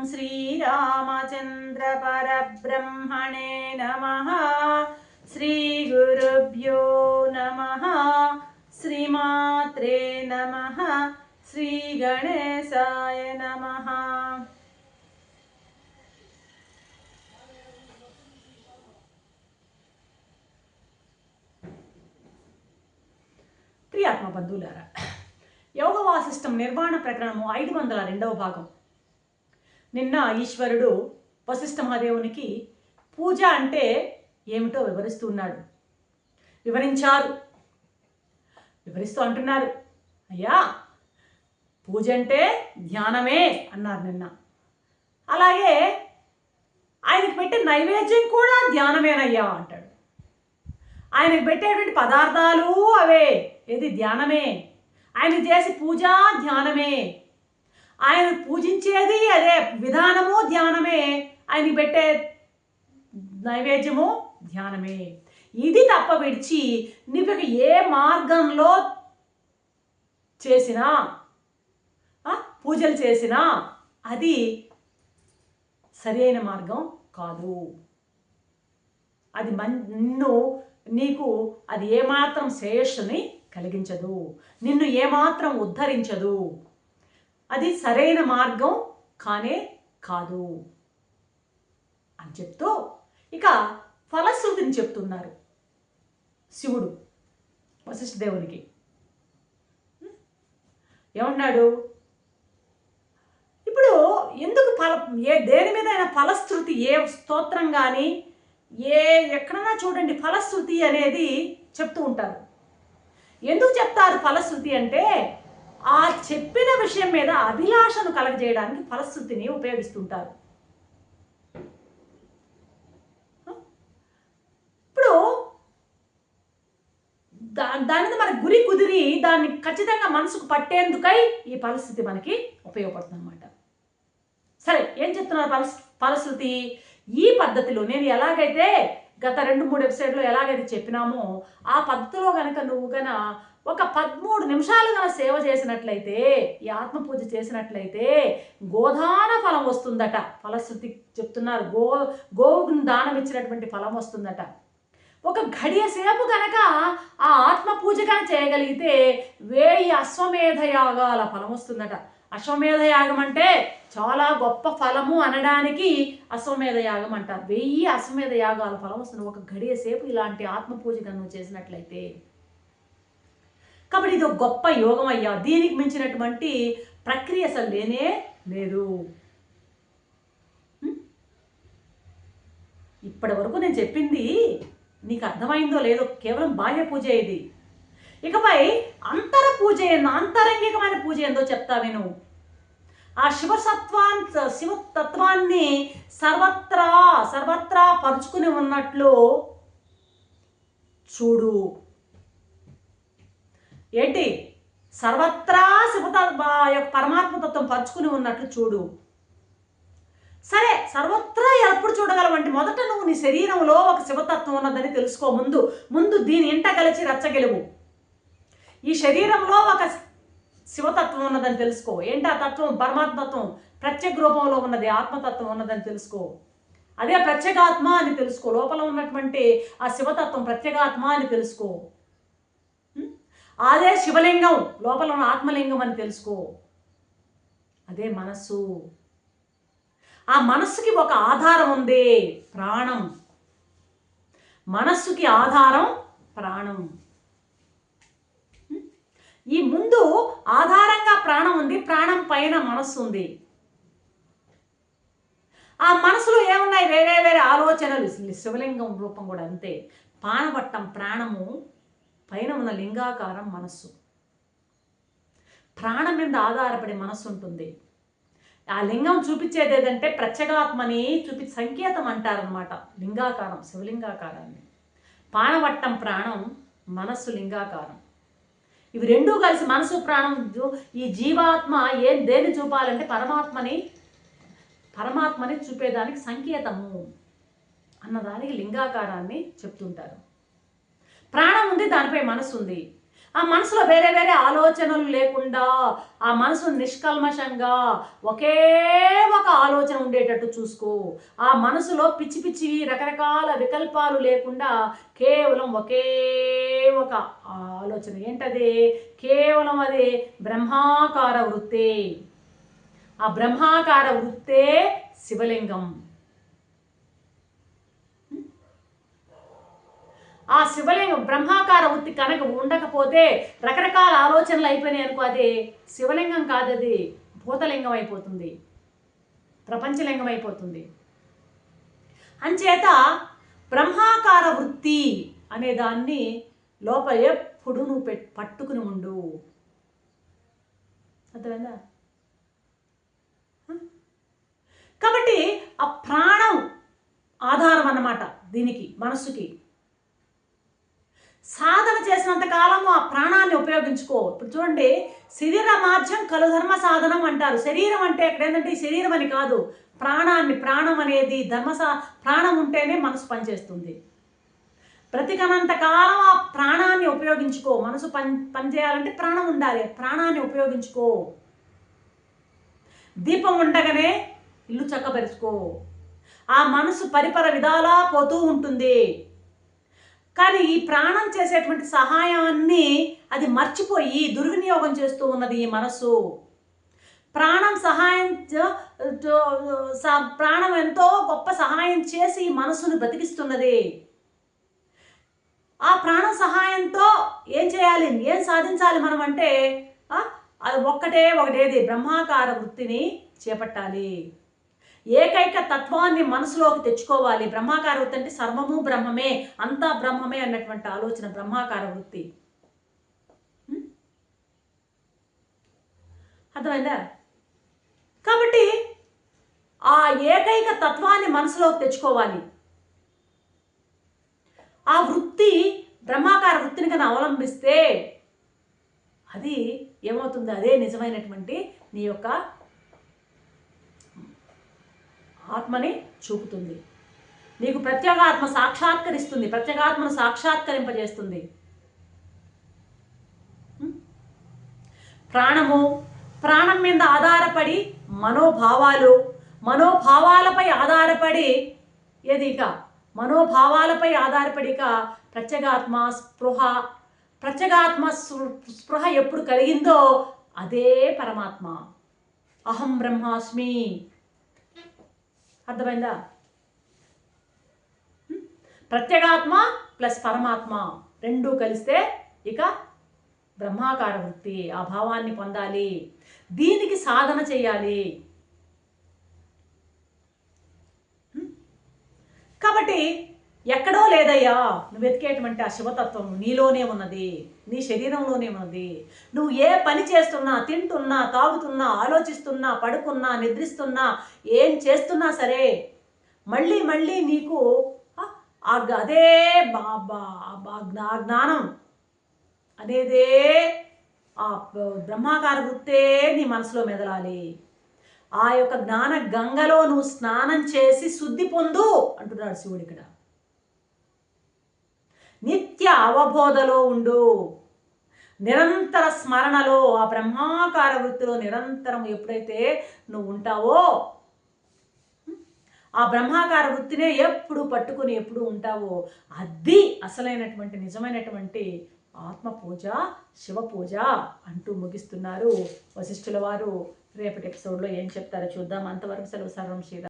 श्रीरामचंद्र परब्रह्मणे नमः। श्रीगुरुभ्यो नमः। श्रीमात्रे नमः। श्रीगणेशाय नमः। ప్రియాత్మ బంధువులారా, యోగ వాసిష్టం నిర్వాణ ప్రకరణము 502వ భాగం. నిన్న ఈశ్వరుడు వశిష్ఠ మహాదేవునికి పూజ అంటే ఏమిటో వివరిస్తూ అంటున్నారు. అయ్యా, పూజ అంటే ధ్యానమే అన్నారు నిన్న. అలాగే ఆయనకు పెట్టే నైవేద్యం కూడా ధ్యానమేనయ్యా అంటాడు. ఆయనకు పెట్టేటువంటి పదార్థాలు అవే, ఏది ధ్యానమే. ఆయన చేసే పూజ ధ్యానమే, ఆయన పూజించేది అదే విధానము ధ్యానమే, ఆయనకి పెట్టే నైవేద్యము ధ్యానమే. ఇది తప్ప విడిచి నువ్వు ఏ మార్గంలో చేసినా పూజలు చేసినా అది సరైన మార్గం కాదు. అది నీకు అది ఏమాత్రం శ్రేయస్సుని కలిగించదు, నిన్ను ఏమాత్రం ఉద్ధరించదు. అది సరైన మార్గం కానే కాదు అని చెప్తూ ఇక ఫలశ్రుతిని చెప్తున్నారు శివుడు వశిష్ఠ దేవునికి. ఏమన్నాడు? ఇప్పుడు ఎందుకు దేని మీద అయినా ఫలశ్రుతి, ఏ స్తోత్రం కానీ ఎక్కడన్నా చూడండి ఫలశ్రుతి అనేది చెప్తూ ఉంటారు. ఎందుకు చెప్తారు ఫలశ్రుతి అంటే, ఆ చెప్పిన విషయం మీద అభిలాషను కలగజేయడానికి ఫలశ్రుతిని ఉపయోగిస్తుంటారు. ఇప్పుడు దాని మీద మన గురి కుదిరి దాన్ని ఖచ్చితంగా మనసుకు పట్టేందుకై ఈ ఫలశ్రుతి మనకి ఉపయోగపడుతుంది అన్నమాట. సరే, ఏం చెప్తున్నారు ఫలశ్రుతి? ఈ పద్ధతిలో నేను ఎలాగైతే గత 2-3 ఎపిసోడ్లో ఎలాగైతే చెప్పినామో ఆ పద్ధతిలో కనుక నువ్వు ఒక 13 నిమిషాలు సేవ చేసినట్లయితే, ఈ ఆత్మ పూజ చేసినట్లయితే గోదాన ఫలం వస్తుందట. ఫలశ్రుతి చెప్తున్నారు, గోవుకు దానం ఇచ్చినటువంటి ఫలం వస్తుందట. ఒక గడియ సేపు కనుక ఆ ఆత్మ పూజ చేయగలిగితే 1000 అశ్వమేధ యాగాల ఫలం వస్తుందట. అశ్వమేధ యాగం అంటే చాలా గొప్ప ఫలము అనడానికి అశ్వమేధ యాగం అంటారు. 1000 అశ్వమేధ యాగాల ఫలం వస్తుంది ఒక గడియ సేపు ఇలాంటి ఆత్మ పూజ నువ్వు చేసినట్లయితే. కాబట్టి ఇది ఒక గొప్ప యోగం అయ్యా, దీనికి మించినటువంటి ప్రక్రియ అసలు లేనే లేదు. ఇప్పటి వరకు నేను చెప్పింది నీకు అర్థమైందో లేదో, కేవలం బాహ్య పూజ ఇది. ఇకపై అంతర పూజ అంతరంగికమైన పూజ ఏందో చెప్తా విను. ఆ శివతత్వాన్ని సర్వత్రా పరుచుకుని ఉన్నట్లు చూడు. ఏంటి? సర్వత్రా పరమాత్మతత్వం పరుచుకుని ఉన్నట్లు చూడు. సరే, సర్వత్రా ఎప్పుడు చూడగలవంటే మొదట నువ్వు నీ శరీరంలో ఒక శివతత్వం ఉన్నదని తెలుసుకో. ముందు దీని ఇంట కలిసి రచ్చగెలువు. ఈ శరీరంలో ఒక శివతత్వం ఉన్నదని తెలుసుకో. ఏంటి ఆ తత్వం? పరమాత్మతత్వం ప్రత్యేక రూపంలో ఉన్నది, ఆత్మతత్వం ఉన్నదని తెలుసుకో. అదే ప్రత్యేగాత్మ అని తెలుసుకో. లోపల ఉన్నటువంటి ఆ శివతత్వం ప్రత్యేగాత్మ అని తెలుసుకో. అదే శివలింగం, లోపల ఉన్న ఆత్మలింగం అని తెలుసుకో. అదే మనస్సు. ఆ మనస్సుకి ఒక ఆధారం ఉంది, ప్రాణం. మనస్సుకి ఆధారం ప్రాణం. ఈ ముందు ఆధారంగా ప్రాణం ఉంది, ప్రాణం పైన మనస్సు ఉంది. ఆ మనసులో ఏమున్నాయి? వేరే ఆలోచనలు. శివలింగం రూపం కూడా అంతే. పానవట్టం ప్రాణము, పైన ఉన్న లింగాకారం మనస్సు. ప్రాణం మీద ఆధారపడి మనస్సు ఉంటుంది. ఆ లింగం చూపించేది ఏదంటే ప్రత్యేగాత్మని సంకేతం అంటారనమాట. లింగాకారం, శివలింగాకారాన్ని. పానవట్టం ప్రాణం, మనస్సు లింగాకారం. ఇవి రెండూ కలిసి మనసు ప్రాణం, ఈ జీవాత్మ దేన్ని చూపాలంటే పరమాత్మని చూపేదానికి సంకేతము అన్నదానికి లింగాకారాన్ని చెప్తుంటారు. ప్రాణం ఉంది, దానిపై మనసు ఉంది. ఆ మనసులో వేరే ఆలోచనలు లేకుండా, ఆ మనసు నిష్కల్మషంగా ఒకే ఒక ఆలోచన ఉండేటట్టు చూసుకో. ఆ మనసులో పిచ్చి పిచ్చివి రకరకాల వికల్పాలు లేకుండా కేవలం ఒకే ఒక ఆలోచన. ఏంటది? కేవలం అది బ్రహ్మాకార వృత్తే. ఆ బ్రహ్మాకార వృత్తే శివలింగం. ఆ శివలింగం బ్రహ్మాకార వృత్తి కనుక ఉండకపోతే రకరకాల ఆలోచనలు అయిపోయినాయి అనుకో, అది శివలింగం కాదు, అది భూతలింగం అయిపోతుంది, ప్రపంచలింగం అయిపోతుంది. అంచేత బ్రహ్మాకార వృత్తి అనే దాన్ని లోపల ఎప్పుడు నువ్వు పట్టుకుని ఉండు. అర్థమైందా? కాబట్టి ఆ ప్రాణం ఆధారం అన్నమాట దీనికి, మనస్సుకి. సాధన చేసినంత కాలము ఆ ప్రాణాన్ని ఉపయోగించుకో. ఇప్పుడు చూడండి, శరీర మాధ్యం కలు ధర్మ సాధనం అంటారు. శరీరం అంటే ఇక్కడ ఏంటంటే ఈ శరీరం అని కాదు, ప్రాణాన్ని. ప్రాణం అనేది ప్రాణం ఉంటేనే మనసు పనిచేస్తుంది. బ్రతికనంత కాలం ఆ ప్రాణాన్ని ఉపయోగించుకో. మనసు పనిచేయాలంటే ప్రాణం ఉండాలి, ప్రాణాన్ని ఉపయోగించుకో. దీపం ఉండగానే ఇల్లు చక్కబరుచుకో. ఆ మనసు పరిపర విధాలా పోతూ ఉంటుంది. కానీ ఈ ప్రాణం చేసేటువంటి సహాయాన్ని అది మర్చిపోయి దుర్వినియోగం చేస్తూ ఉన్నది ఈ మనసు. ప్రాణం ప్రాణం ఎంతో గొప్ప సహాయం చేసి మనసును బ్రతికిస్తున్నది. ఆ ప్రాణం సహాయంతో ఏం చేయాలి, ఏం సాధించాలి మనం అంటే అది ఒకటేది బ్రహ్మాకార వృత్తిని చేపట్టాలి. ఏకైక తత్వాన్ని మనసులోకి తెచ్చుకోవాలి. బ్రహ్మాకార వృత్తి అంటే సర్వము బ్రహ్మమే, అంతా బ్రహ్మమే అన్నటువంటి ఆలోచన బ్రహ్మాకార వృత్తి. అర్థమైందా? కాబట్టి ఆ ఏకైక తత్వాన్ని మనసులోకి తెచ్చుకోవాలి. ఆ వృత్తి బ్రహ్మాకార వృత్తిని కన్నా అవలంబిస్తే అది ఏమవుతుంది, అదే నిజమైనటువంటి నీ యొక్క ఆత్మని చూపుతుంది. నీకు ప్రత్యేగాత్మ సాక్షాత్కరిస్తుంది, ప్రత్యేగాత్మను సాక్షాత్కరింపజేస్తుంది. ప్రాణం మీద ఆధారపడి మనోభావాలపై ఆధారపడి మనోభావాలపై ఆధారపడిక ప్రత్యేగాత్మ స్పృహ ఎప్పుడు కలిగిందో అదే పరమాత్మ. అహం బ్రహ్మాస్మి. అర్థమైందా? ప్రత్యేగాత్మ ప్లస్ పరమాత్మ రెండూ కలిస్తే ఇక బ్రహ్మాకార వృత్తి. ఆ భావాన్ని పొందాలి, దీనికి సాధన చేయాలి. కాబట్టి ఎక్కడో లేదయ్యా, నువ్వు వెతికేటువంటి ఆ శివతత్వం నీలోనే ఉన్నది, నీ శరీరంలోనే ఉన్నది. నువ్వు ఏ పని చేస్తున్నా, తింటున్నా, తాగుతున్నా, ఆలోచిస్తున్నా, పడుకున్నా, నిద్రిస్తున్నా, ఏం చేస్తున్నా సరే మళ్ళీ మళ్ళీ నీకు అదే జ్ఞానం అనేదే, ఆ బ్రహ్మాకార వృత్తే నీ మనసులో మెదలాలి. ఆ యొక్క జ్ఞాన గంగలో నువ్వు స్నానం చేసి శుద్ధి పొందు అంటున్నాడు శివుడు ఇక్కడ. నిత్య అవబోధలో ఉండు, నిరంతర స్మరణలో, ఆ బ్రహ్మాకార వృత్తిలో నిరంతరం ఎప్పుడైతే నువ్వు ఉంటావో, ఆ బ్రహ్మాకార వృత్తినే ఎప్పుడు పట్టుకుని ఎప్పుడు ఉంటావో, అది అసలైనటువంటి నిజమైనటువంటి ఆత్మ పూజ, శివ పూజ అంటూ ముగిస్తున్నారు వశిష్ఠుల వారు. రేపటి ఎపిసోడ్లో ఏం చెప్తారో చూద్దాం. అంతవరకు సెలవు. సర్వం శ్రీరామ్.